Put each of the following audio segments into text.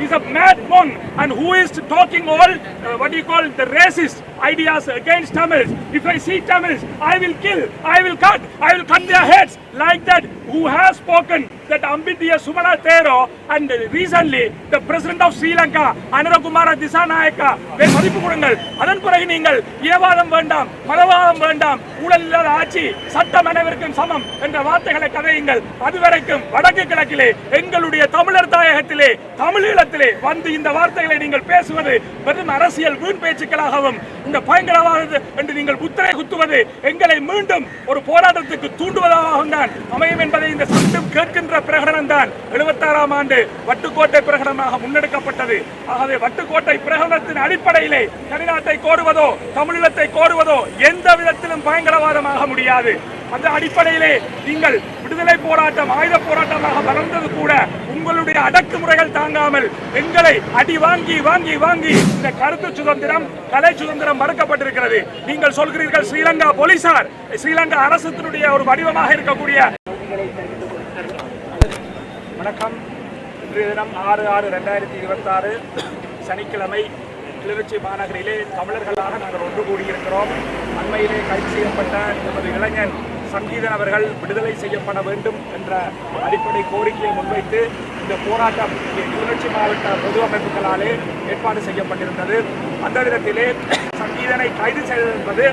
is a mad monk and who is talking all what do you call the racist ideas against Tamils. If I see Tamils, I will kill, I will cut their heads like that. Who has spoken that Ambitiya Sumana Thero and recently the president of Sri Lanka, Anurakumara Dissanayaka, மதிப்பு கொடுங்கள். அதன் பிறகு நீங்கள் இனவாதம் வேண்டாம், மதவாதம் வேண்டாம், ஊழல் இல்லாத ஆட்சி, சட்டம் அனைவருக்கும் சமம் என்ற வார்த்தைகளை கதையுங்கள். அதுவரைக்கும் வடக்கு கிழக்கிலே எங்களுடைய தமிழர் தாயகத்திலே தமிழீழத்திலே வந்து இந்த வார்த்தைகளை நீங்கள் பேசுவது வெறும் அரசியல் வீண் பேச்சுக்களாகவும் இந்த பயங்கரவாத என்று நீங்கள் முத்திரை குத்துவது எங்களை மீண்டும் ஒரு போராட்டத்துக்கு தூண்டுவதாகவும் தான் அமையும் என்பதை இந்த சட்டம் கேட்கின்ற பிரகடனம் தான் 76ஆம் ஆண்டு வட்டுக்கோட்டை பிரகடனமாக முன்னெடுக்கப்பட்டது. ஆகவே வட்டுக்கோட்டை பிரகடனத்தின் அடிப்படையிலே தனிநாட்டை கோருவதோ தமிழீழத்தை கோருவதோ எந்த விதத்திலும் பயங்கரவாதமாக முடியாது. அந்த அடிப்படையிலே நீங்கள் விடுதலை போராட்டம் ஆயுத போராட்டமாக வளர்ந்தது கூட உங்களுடைய அடக்குமுறைகள் தாங்காமல் எங்களை அடி வாங்கி வாங்கி வாங்கி இந்த கருத்து சுதந்திரம் கலை சுதந்திரம் மறுக்கப்பட்டிருக்கிறது. நீங்கள் சொல்கிறீர்கள் ஸ்ரீலங்கா போலீசார் ஸ்ரீலங்கா அரசத்தினுடைய ஒரு வடிவமாக இருக்கக்கூடிய. வணக்கம். இன்றைய தினம் 6/6/2026 சனிக்கிழமை கிளிநொச்சி மாநகரிலே தமிழர்களாக நாங்கள் ஒன்று கூடியிருக்கிறோம். அண்மையிலே கைது செய்யப்பட்ட நமது இளைஞன் சங்கீதன் அவர்கள் விடுதலை செய்யப்பட வேண்டும் என்ற அடிப்படை கோரிக்கையை முன்வைத்து இந்த போராட்டம் கிளிநொச்சி மாவட்ட பொது அமைப்புகளாலே ஏற்பாடு செய்யப்பட்டிருந்தது. அந்த விதத்திலே சங்கீதனை கைது செய்தது என்பது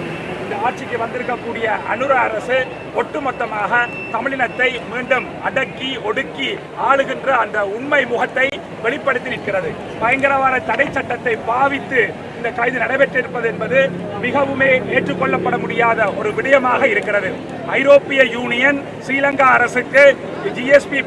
இந்த ஆட்சிக்கு வந்திருக்கக்கூடிய அனுர அரசு ஒட்டுமொத்தமாக தமிழினத்தை மீண்டும் அடக்கி ஒடுக்கி ஆளுகின்ற அந்த உண்மை முகத்தை வெளிப்படுத்தி நிற்கிறது. பயங்கரவாத தடை சட்டத்தை பாவித்து இந்த கைது நடைபெற்றிருப்பது என்பது மிகவுமே ஏற்றுக்கொள்ளப்பட முடியாத ஒரு விடயமாக இருக்கிறது. ஐரோப்பிய யூனியன் ஸ்ரீலங்கா அரசுக்கு GSP+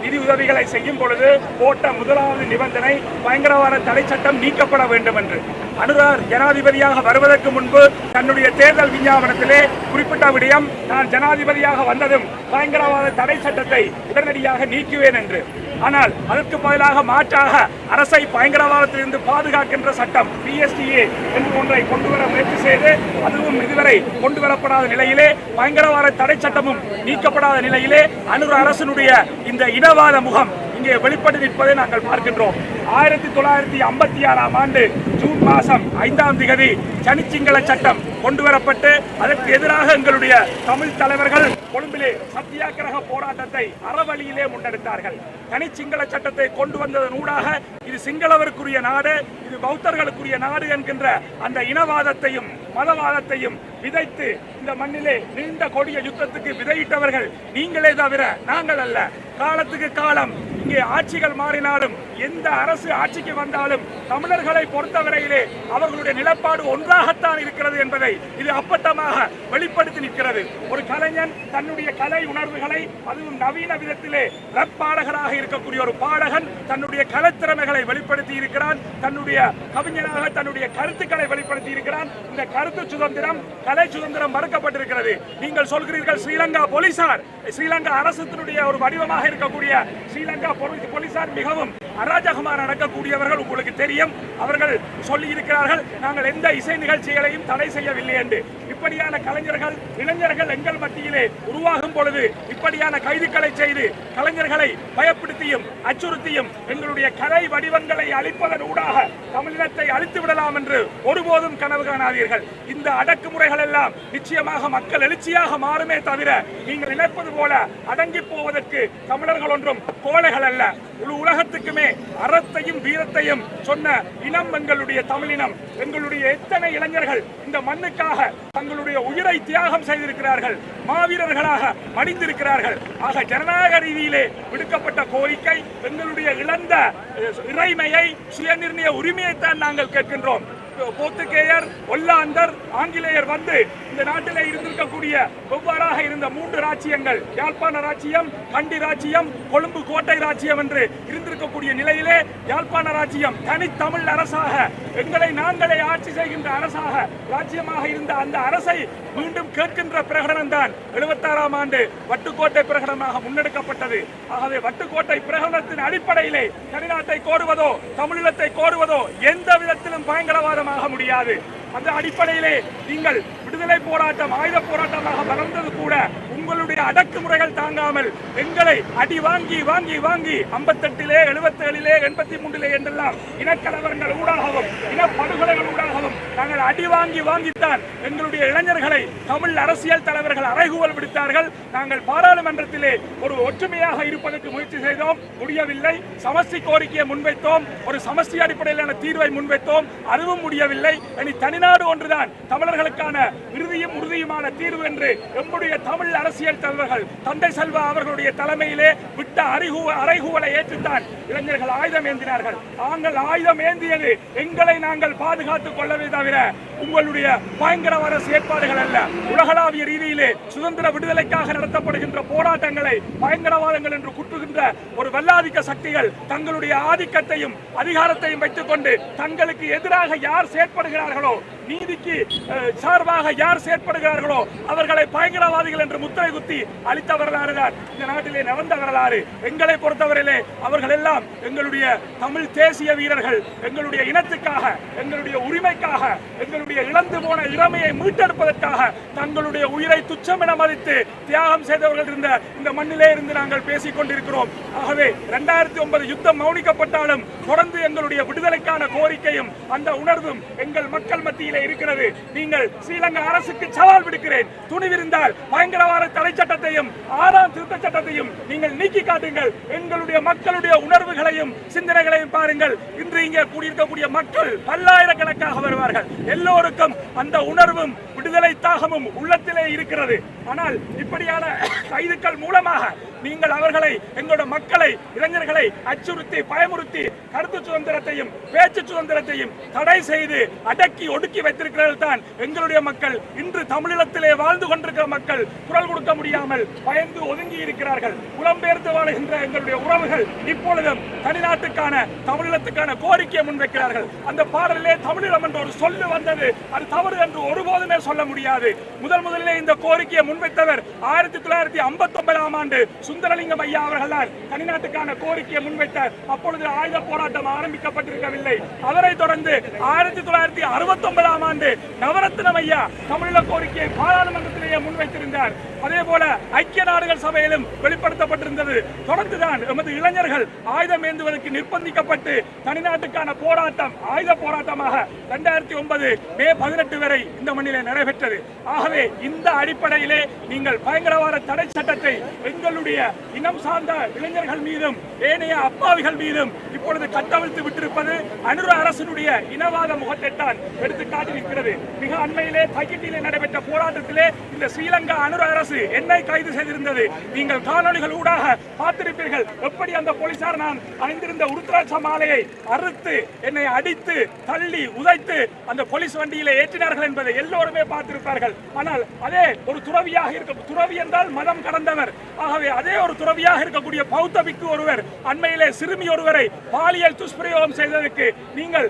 நிதி உதவிகளை செய்யும் பொழுது போட்ட முதலாவது நிபந்தனை பயங்கரவாத தடை சட்டம் நீக்கப்பட வேண்டும் என்று. அனுரார் ஜனாதிபதியாக வருவதற்கு முன்பு தன்னுடைய தேர்தல் விஞ்ஞாபனத்திலே குறிப்பிட்ட விடயம், நான் ஜனாதிபதியாக வந்ததும் பயங்கரவாத தடை சட்டத்தை உடனடியாக நீக்குவேன் என்று. ஆனால் அதற்கு பதிலாக மாற்றாக அரசை பயங்கரவாதத்திலிருந்து பாதுகாக்கின்ற சட்டம் PSTA என்று ஒன்றை கொண்டுவர முயற்சி செய்து அதுவும் இதுவரை கொண்டுவரப்படாத நிலையிலே பயங்கரவாத தடை சட்டமும் நீக்கப்படாத நிலையிலே அனுர அரசனுடைய இந்த இனவாத முகம் இங்கே வெளிப்பட்டு நிற்பதை நாங்கள் பார்க்கின்றோம். 1956ஆம் ஆண்டு ஜூன் மாதம் 5ஆம் தேதி சனிச்சிங்கள சட்டம் கொண்டுவரப்பட்டு அதற்கு எதிராக எங்களுடைய தமிழ் தலைவர்கள் கொழும்பிலே சத்தியாகிரக போராட்டத்தை அறவழியிலே முன்னெடுத்தார்கள். தனிச்சிங்கள சட்டத்தை கொண்டு வந்ததன் ஊடாக இது சிங்களவருக்குரிய நாடு, இது பௌத்தர்களுக்குரிய நாடு என்கின்ற அந்த இனவாதத்தையும் மதவாதத்தையும் விதைத்து இந்த மண்ணிலே நீண்ட கொடிய யுத்தத்துக்கு விதையிட்டவர்கள் நீங்களே தவிர நாங்கள் அல்ல. காலத்துக்கு காலம் இங்கே ஆட்சிகள் மாறினாலும் எந்த அரசு ஆட்சிக்கு வந்தாலும் தமிழர்களை பொறுத்தவரையிலே அவர்களுடைய நிலப்பாடு ஒன்றாகத்தான் இருக்கிறது என்பதை இது அப்பட்டமாக வெளிப்படுத்தி நிற்கிறது. ஒரு கலைஞன் தன்னுடைய கலை உணர்வுகளை அதுவும் நவீன விதத்திலே ரப் பாடகராக இருக்கக்கூடிய ஒரு பாடகன் தன்னுடைய கலைத்திறமைகளை வெளிப்படுத்தி இருக்கிறான். தன்னுடைய கவிஞனாக தன்னுடைய கருத்துக்களை வெளிப்படுத்தி இருக்கிறான். இந்த கருத்து சுதந்திரம் கலை சுதந்திரம் மறுக்கப்பட்டிருக்கிறது. நீங்கள் சொல்கிறீர்கள் ஸ்ரீலங்கா போலீசார் ஸ்ரீலங்கா அரசத்தினுடைய ஒரு வடிவமாக இருக்கக்கூடிய ஸ்ரீலங்கா போலீசார் மிகவும் அராஜகமாக நடக்கக்கூடியவர்கள். உங்களுக்கு தெரியும், அவர்கள் சொல்லி இருக்கிறார்கள் நாங்கள் எந்த இசை நிகழ்ச்சிகளையும் தடை செய்யவில்லை என்று. இப்படியான கலைஞர்கள் இளைஞர்கள் எங்கள் மத்தியிலே உருவாகும் பொழுது இப்படியான கைதுகளை செய்து கலைஞர்களை பயப்படுத்தியும் அச்சுறுத்தியும் எங்களுடைய கலை வடிவங்களை அழிப்பதன் ஊடாக தமிழினத்தை அழித்து விடலாம் என்று ஒருபோதும் கனவு காணாதீர்கள். இந்த அடக்குமுறைகள் எல்லாம் நிச்சயமாக மக்கள் எழுச்சியாக மாறுமே தவிர நீங்கள் நினைப்பது போல அடங்கி போவதற்கு தமிழர்கள் ஒன்றும் கோழைகள் அல்ல. முழு உலகத்துக்குமே அறத்தையும் வீரத்தையும் சொன்ன இனம் எங்களுடைய தமிழினம். எங்களுடைய எத்தனை இளைஞர்கள் இந்த மண்ணுக்காக தங்களுடைய உயிரை தியாகம் செய்திருக்கிறார்கள், மாவீரர்களாக மடிந்திருக்கிறார்கள். ஆக ஜனநாயக ரீதியிலே விடுக்கப்பட்ட கோரிக்கை எங்களுடைய இழந்த இறைமையை சுயநிர்ணய உரிமையைத்தான் நாங்கள் கேட்கின்றோம். போர்த்துகேயர் ஒல்லாந்தர் ஆங்கிலேயர் வந்து இந்த நாட்டிலே இருந்திருக்கக்கூடிய வெவ்வேறாக இருந்த 3 ராச்சியங்கள் யாழ்ப்பாண ராச்சியம் கண்டி ராச்சியம் கொழும்பு கோட்டை ராச்சியம் என்று இருந்திருக்கக்கூடிய நிலையிலே யாழ்ப்பாண ராச்சியம் தனித்தமிழ் அரசாக எங்களை நாங்களே ஆட்சி செய்கின்ற அரசாக ராஜ்யமாக இருந்த அந்த அரசை மீண்டும் கேட்கின்ற பிரகடனம் தான் 76ஆம் ஆண்டு வட்டுக்கோட்டை பிரகடனமாக முன்னெடுக்கப்பட்டது. ஆகவே வட்டுக்கோட்டை பிரகடனத்தின் அடிப்படையிலே தனிநாட்டை கோருவதோ தமிழீழத்தை கோருவதோ எந்த விதத்திலும் பயங்கரவாதமாக முடியாது. அந்த அடிப்படையிலே நீங்கள் விடுதலை போராட்டம் ஆயுத போராட்டமாக வளர்ந்தது கூட உங்களுடைய அடக்குமுறைகள் தாங்காமல் எங்களை அடி வாங்கி வாங்கி வாங்கி 58 77 83 என்றெல்லாம் இனக்கலவரங்கள் ஊடாகவும் இனப்படுகொலைகள் ஊடாகவும் நாங்கள் அடி வாங்கி வாங்கித்தான் எங்களுடைய இளைஞர்களை தமிழ் அரசியல் தலைவர்கள் அறைகூவல் விடுத்தார்கள். நாங்கள் பாராளுமன்றத்திலே ஒரு ஒற்றுமையாக இருப்பதற்கு முயற்சி செய்தோம், முடியவில்லை. சமஸ்டி கோரிக்கையை முன்வைத்தோம், ஒரு சமஸ்டி அடிப்படையிலான தீர்வை முன்வைத்தோம், அதுவும் முடியவில்லை. இனி தனிநாடு ஒன்றுதான் தமிழர்களுக்கான இறுதியும் உறுதியுமான தீர்வு என்று எம்முடைய தமிழ் அரசியல் தலைவர்கள் தந்தை செல்வா அவர்களுடைய தலைமையிலே விட்ட அறைகூவலை ஏற்றுத்தான் இளைஞர்கள் ஆயுதம் ஏந்தினார்கள். நாங்கள் ஆயுதம் ஏந்தியது எங்களை நாங்கள் பாதுகாத்துக் கொள்ளவே தவிர உங்களுடைய பயங்கரவாத செயற்பாடுகள் அல்ல. உலகளாவிய ரீதியிலே சுதந்திர விடுதலைக்காக நடத்தப்படுகின்ற போராட்டங்களை பயங்கரவாதங்கள் என்று குட்டுகின்ற ஒரு வல்லாதிக்க சக்திகள் தங்களுடைய ஆதிக்கத்தையும் அதிகாரத்தையும் வைத்துக் கொண்டு தங்களுக்கு எதிராக யார் செயற்படுகிறார்களோ, நீதிக்கு சார்பாக யார் செயற்படுகிறார்களோ அவர்களை பயங்கரவாதிகள் என்று முத்திரை குத்தி அளித்த வரலாறு தான் இந்த நாட்டிலே நடந்த வரலாறு. எங்களை பொறுத்தவரையிலே அவர்கள் எல்லாம் எங்களுடைய தமிழ் தேசிய வீரர்கள், எங்களுடைய இனத்துக்காக, எங்களுடைய உரிமைக்காக, எங்களுடைய இழந்து போன இளமையை மீட்டெடுப்பதற்காக தங்களுடைய உயிரை துச்சம் என மதித்து தியாகம் செய்தவர்கள் இருந்த இந்த மண்ணிலே இருந்து நாங்கள் பேசிக் கொண்டிருக்கிறோம். ஆகவே 2009 யுத்தம் மௌனிக்கப்பட்டாலும் தொடர்ந்து எங்களுடைய விடுதலைக்கான கோரிக்கையும் அந்த உணர்வும் எங்கள் மக்கள் மத்தியிலே இருக்கிறது. நீங்கள் ஸ்ரீலங்கா அரசுக்கு சவால் விடுக்கிறேன், துணிவிருந்தால் பயங்கரவாத தடை சட்டத்தையும் 6ஆம் திருத்த சட்டத்தையும் நீங்கள் நீக்கி காட்டுங்கள். எங்களுடைய மக்களுடைய உணர்வுகளையும் சிந்தனைகளையும் பாருங்கள். இன்று இங்கே கூடியிருக்கக்கூடிய மக்கள் பல்லாயிரக்கணக்காக வருவார்கள். எல்லோருக்கும் அந்த உணர்வும் விடுதலை தாகமும் உள்ளத்திலே இருக்கிறது. ஆனால் இப்படியான கைதுக்கள் மூலமாக நீங்கள் அவர்களை, எங்களுடைய மக்களை, இளைஞர்களை அச்சுறுத்தி பயமுறுத்தி கருத்து சுதந்திரத்தையும் பேச்சு சுதந்திரத்தையும் தடை செய்து அடக்கி ஒடுக்கி வைத்திருக்கிறது தான் எங்களுடைய மக்கள். இன்று தமிழீழத்திலே வாழ்ந்து கொண்டிருக்கிற மக்கள் குரல் கொடுக்க முடியாமல் பயந்து ஒதுங்கி இருக்கிறார்கள். புலம்பெயர்ந்து வாழுகின்ற எங்களுடைய உறவுகள் இப்பொழுதும் தனிநாட்டுக்கான தமிழீழத்துக்கான கோரிக்கையை முன்வைக்கிறார்கள். அந்த பாடலிலே தமிழீழம் என்ற ஒரு சொல்லு வந்தது, அது தவறு என்று ஒருபோதுமே சொல்ல முடியாது. முதலிலே இந்த கோரிக்கையை முன்வைத்தவர் 1959ஆம் ஆண்டு சுந்தரலிங்கம் ஐயா அவர்கள் தான் தனிநாட்டுக்கான கோரிக்கையை முன்வைத்தார். அப்பொழுது ஆயுத போராட்டம் ஆரம்பிக்கப்பட்டிருக்கவில்லை. அவரை தொடர்ந்து 1969ஆம் ஆண்டு நவரத்னம் ஐயா தமிழீழ கோரிக்கையை பாராளுமன்றத்திலேயே முன்வைத்திருந்தார். அதே போல ஐக்கிய நாடுகள் சபையிலும் வெளிப்படுத்தப்பட்டிருந்தது. தொடர்ந்துதான் எமது இளைஞர்கள் ஆயுதம் ஏந்துவதற்கு நிர்பந்திக்கப்பட்டு தனிநாட்டுக்கான போராட்டம் ஆயுத போராட்டமாக 2009 மே 18 வரை இந்த மண்ணிலே நடைபெற்றது. ஆகவே இந்த அடிப்படையிலே நீங்கள் பயங்கரவாத தடை சட்டத்தை எங்களுடைய இனம் சார்ந்த இளைஞர்கள் மீதும் ஏனைய அப்பாவிகள் மீதும் இப்பொழுது கட்டவிழ்த்து விட்டிருப்பது அனுர அரசினுடைய இனவாத முகத்தை தான் எடுத்து காட்டியிருக்கிறது. மிக அண்மையிலே தைக்கிட்டியிலே நடைபெற்ற போராட்டத்திலே இந்த ஸ்ரீலங்கா அனுர அரசு என்னை கைது செய்திருந்தது. நீங்கள் காணொலிகள் ஊடாக பார்த்திருப்பீர்கள். எப்படி அந்த போலீசார் நான் அணிந்திருந்த உருத்ராட்ச மாலையை அறுத்து என்னை அடித்து தள்ளி உதைத்து அந்த போலீஸ் வண்டியிலே ஏற்றினார்கள் என்பதை எல்லோருமே பார்த்திருப்பார்கள். ஆனால் அதே ஒரு துறவியாக இருக்க, துறவி என்றால் மதம் கடந்தவர், ஆகவே அதே ஒரு துறவியாக இருக்கக்கூடிய பௌத்த பிக்கு ஒருவர் அண்மையிலே சிறுமி ஒருவரை பாலியல் துஷ்பிரயோகம் செய்ததற்கு நீங்கள்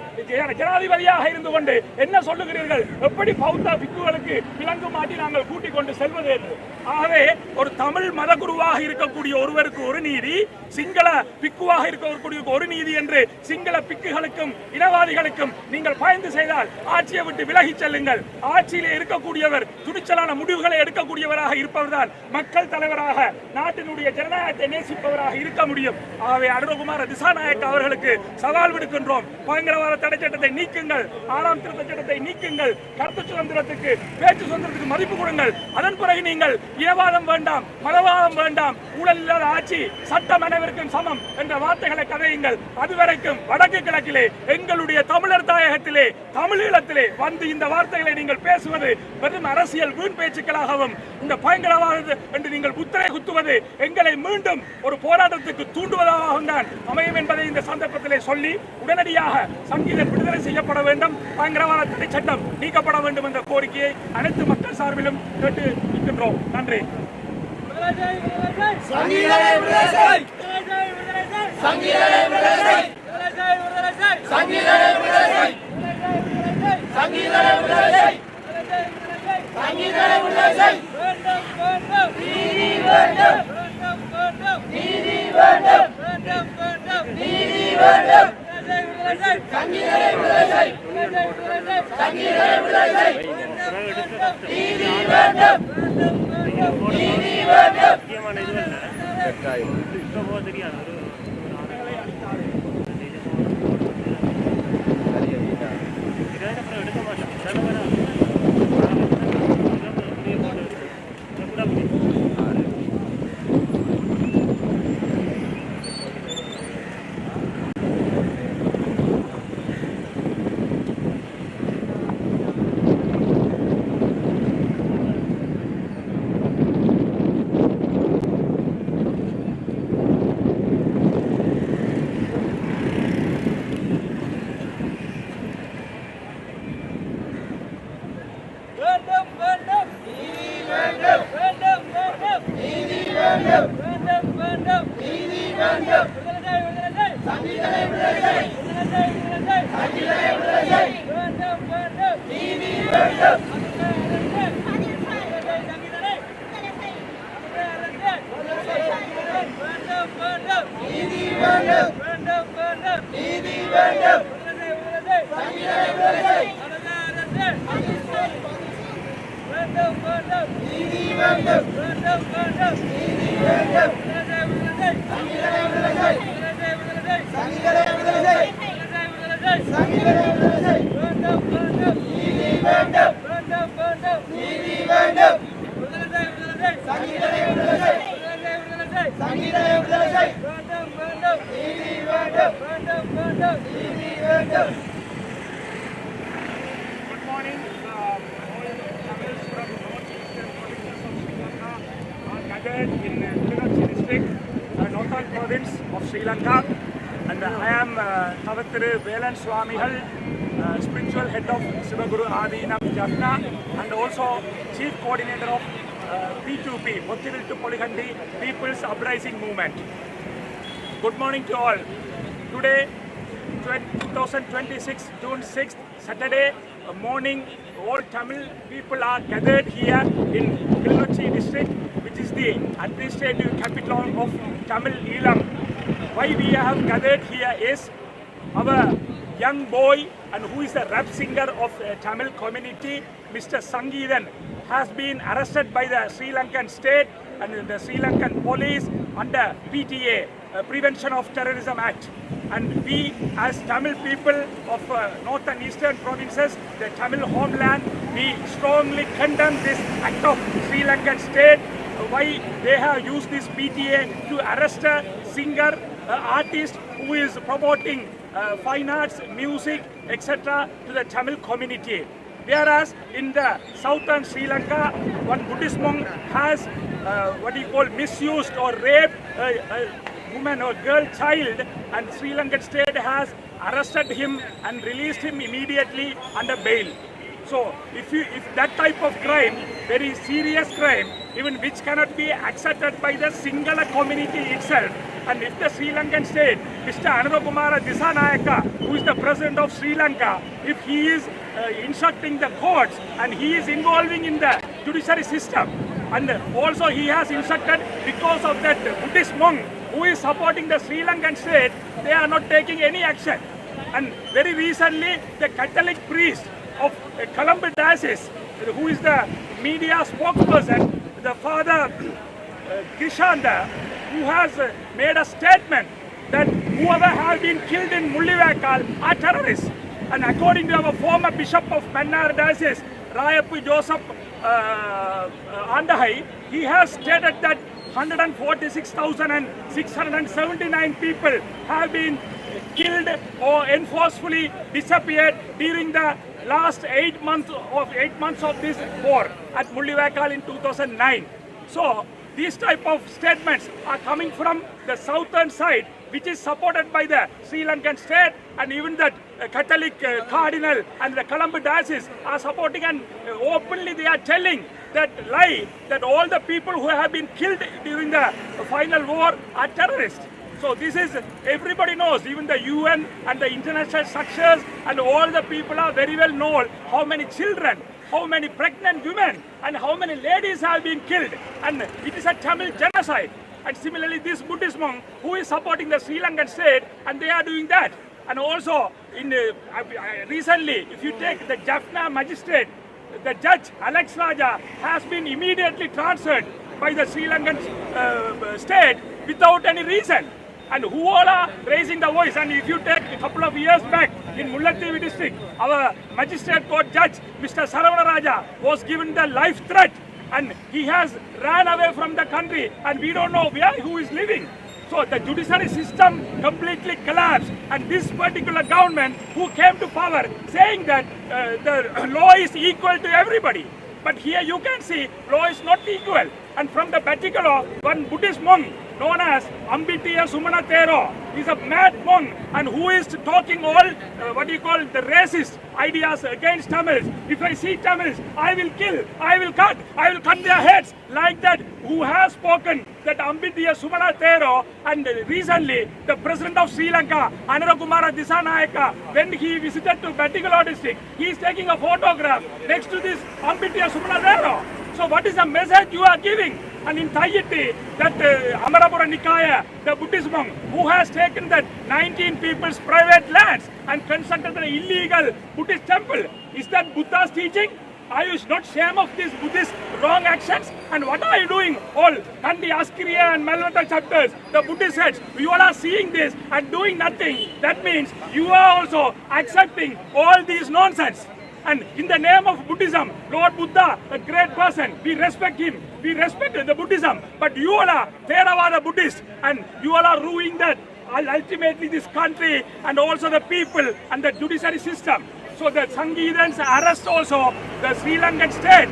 ஜனாதிபதியாக இருந்து கொண்டு என்ன சொல்லுகிறீர்கள்? எப்படி பௌத்த பிக்குகளுக்கு விலங்கு மாட்டி நாங்கள் கூட்டிக் கொண்டு செல்வது என்று. ஆகவே ஒரு தமிழ் மத குருவாக இருக்கக்கூடிய ஒருவருக்கு ஒரு நீதி, சிங்கள பிக்குவாக இருக்கக்கூடிய ஒரு நீதி என்று சிங்கள பிக்குகளுக்கும் இனவாதிகளுக்கும் நீங்கள் பயந்து செய்தால் ஆட்சியை விட்டு விலகி செல்லுங்கள். ஆட்சியிலே இருக்கக்கூடியவர் துணிச்சலான முடிவுகளை எடுக்கக்கூடியவராக இருப்பவர்தான் மக்கள் தலைவராக நாட்டினுடைய ஜனநாயகத்தை நேசிப்பவராக இருக்க முடியும். ஆகவே அனுரகுமார திசாநாயக்க அவர்களுக்கு சவால் விடுக்கின்றோம். பயங்கரவாத தடை சட்டத்தை நீக்குங்கள், 6ஆம் திருத்த சட்டத்தை நீக்குங்கள், கருத்து சுதந்திரத்துக்கு பேச்சு சுதந்திரத்துக்கு மதிப்பு கொடுங்கள். அதன் பிறகு நீங்கள் இனவாதம் வேண்டாம், மதவாதம் வேண்டாம், ஊழல் இல்லாத ஆட்சி, சட்டம் அனைவருக்கும் சமம் என்ற வார்த்தைகளை கதையுங்கள். அதுவரைக்கும் வடக்கு கிழக்கிலே எங்களுடைய தமிழர் தாயகத்திலே தமிழீழத்திலே வந்து இந்த வார்த்தைகளை நீங்கள் பேசுவது வெறும் அரசியல் வீண் பேச்சுக்களாகவும் இந்த பயங்கரவாத என்று நீங்கள் முத்திரை குத்துவது எங்களை மீண்டும் ஒரு போராட்டத்துக்கு தூண்டுவதாகவும் தான் அமையும் என்பதை இந்த சந்தர்ப்பத்திலே சொல்லி உடனடியாக சங்கீதம் விடுதலை செய்யப்பட வேண்டும், பயங்கரவாத தடை சட்டம் நீக்கப்பட வேண்டும் என்ற கோரிக்கையை அனைத்து மக்கள் சார்பிலும் கேட்டு நிற்கின்றோம். நன்றி. Good morning. All Tamils from northeastern provinces of Sri Lanka are gathered in Kilinochchi district, northern province of Sri Lanka. And I am Tavathuru Velan Swamigal, spiritual head of Sivaguru Adinam Jaffna, and also chief coordinator of P2P, Pothivil to Polihandi People's Uprising Movement. Good morning to all. Today, 2026 June 6th, Saturday morning, all Tamil people are gathered here in Kilinochchi district, which is the administrative capital of Tamil Eelam. Why we have gathered here is our young boy and who is the rap singer of Tamil community, Mr. Sangeethan, has been arrested by the Sri Lankan state and the Sri Lankan police under PTA, Prevention of Terrorism Act. And we as Tamil people of north and eastern provinces, the Tamil homeland, we strongly condemn this act of Sri Lankan state. Why they have used this PTA to arrest a singer, artist who is promoting fine arts, music, etc. to the Tamil community. Whereas in the southern Sri Lanka, one Buddhist monk has misused or raped a woman or girl child, and Sri Lankan state has arrested him and released him immediately under bail. So if that type of crime, very serious crime, even which cannot be accepted by the Sinhala community itself, and if the Sri Lankan state, Mr. Anurukumara Dissanayaka, who is the president of Sri Lanka, if he is instructing the courts and he is involving in the judiciary system, and also he has instructed because of that Buddhist monk who is supporting the Sri Lankan state, they are not taking any action. And very recently, the Catholic priest of Colombo Diocese, who is the media spokesperson, the Father Krishanda, who has made a statement that whoever has been killed in Mullivakkal are terrorists. And according to our former Bishop of Mannar Diocese, Rayappu Joseph Andahai, he has stated that 146,679 people have been killed or enforcefully disappeared during the last 8 months of this war at Mullivakkal in 2009. So these type of statements are coming from the southern side, which is supported by the Sri Lankan state, and even that Catholic cardinal and the Colombo Diocese are supporting, and openly they are telling that lie that all the people who have been killed during the final war are terrorists. So this is, everybody knows, even the UN and the international structures and all the people are very well known how many children, how many pregnant women and how many ladies have been killed, and it is a Tamil genocide. And similarly this Buddhist monk who is supporting the Sri Lankan state, and they are doing that. And also, recently, if you take the Jaffna magistrate, the judge Alex Raja has been immediately transferred by the Sri Lankan state without any reason. And who all are raising the voice? And if you take a couple of years back in Mullaitivu district, our magistrate court judge, Mr. Saravana Raja, was given the life threat, and he has ran away from the country, and we don't know where who is living. So the judiciary system completely collapsed, and this particular government who came to power saying that the law is equal to everybody. But here you can see law is not equal. And from the particular one Buddhist monk known as Ambitiya Sumana Thero is a mad monk, and who is talking all the racist ideas against Tamils. If I see Tamils, I will kill, I will cut their heads, like that. Who has spoken that Ambitiya Sumana Thero, and recently the president of Sri Lanka, Anurakumara Dissanayaka, when he visited to Batticaloa district, he is taking a photograph next to this Ambitiya Sumana Thero. So what is the message you are giving? And in Tahiti, that Amarapura Nikaya, the Buddhist monk, who has taken that 19 people's private lands and constructed an illegal Buddhist temple, is that Buddha's teaching? Are you not ashamed of these Buddhist wrong actions? And what are you doing? All Kandi Askiriya and Malvata chapters, the Buddhist heads, you all are seeing this and doing nothing. That means you are also accepting all these nonsense. And in the name of Buddhism, Lord Buddha, a great person, we respect him. We respect the Buddhism. But you all are Theravada Buddhists, and you all are ruining that. Ultimately this country and also the people and the judiciary system. So the Sanghidans arrest also the Sri Lankan state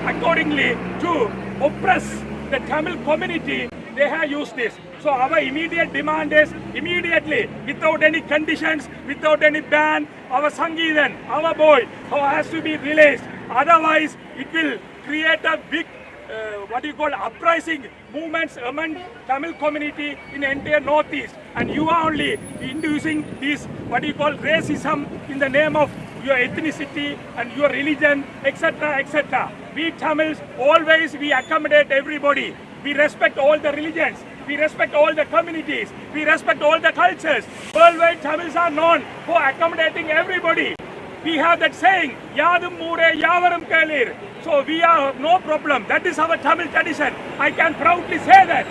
accordingly to oppress the Tamil community. They have used this. So our immediate demand is immediately, without any conditions, without any ban, our Sanghidan, our boy, has to be released. Otherwise, it will create a big uprising movements among Tamil community in the entire northeast. And you are only inducing this racism in the name of your ethnicity and your religion, etc., etc. We Tamils always we accommodate everybody. We respect all the religions. We respect all the communities. We respect all the cultures. Worldwide, Tamils are known for accommodating everybody. We have that saying, Yadum Mure Yavaram Kalir. So we have no problem. That is our Tamil tradition. I can proudly say that.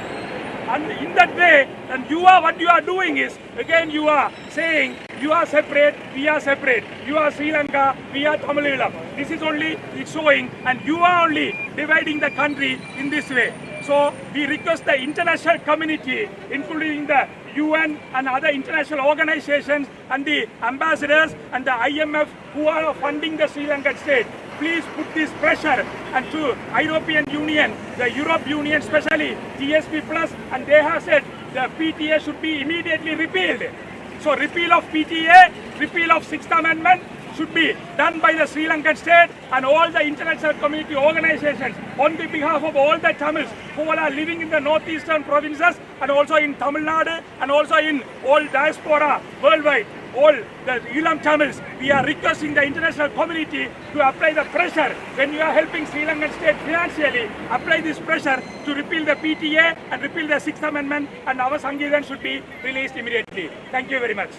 And in that way, and what you are doing is, again you are saying, you are separate, we are separate. You are Sri Lanka, we are Tamil Eelam. This is only it's showing, and you are only dividing the country in this way. So we request the international community, including the UN and other international organizations and the ambassadors and the IMF who are funding the Sri Lankan state, please put this pressure and to European Union, the Europe Union especially, GSP Plus, and they have said the PTA should be immediately repealed. So repeal of PTA, repeal of 6th Amendment should be done by the Sri Lankan state and all the international community organizations on the behalf of all the Tamils who are living in the northeastern provinces and also in Tamil Nadu and also in all diaspora worldwide. All the Eelam Tamils, we are requesting the international community to apply the pressure when you are helping Sri Lankan state financially, apply this pressure to repeal the PTA and repeal the 6th Amendment, and our Sanghidan should be released immediately. Thank you very much.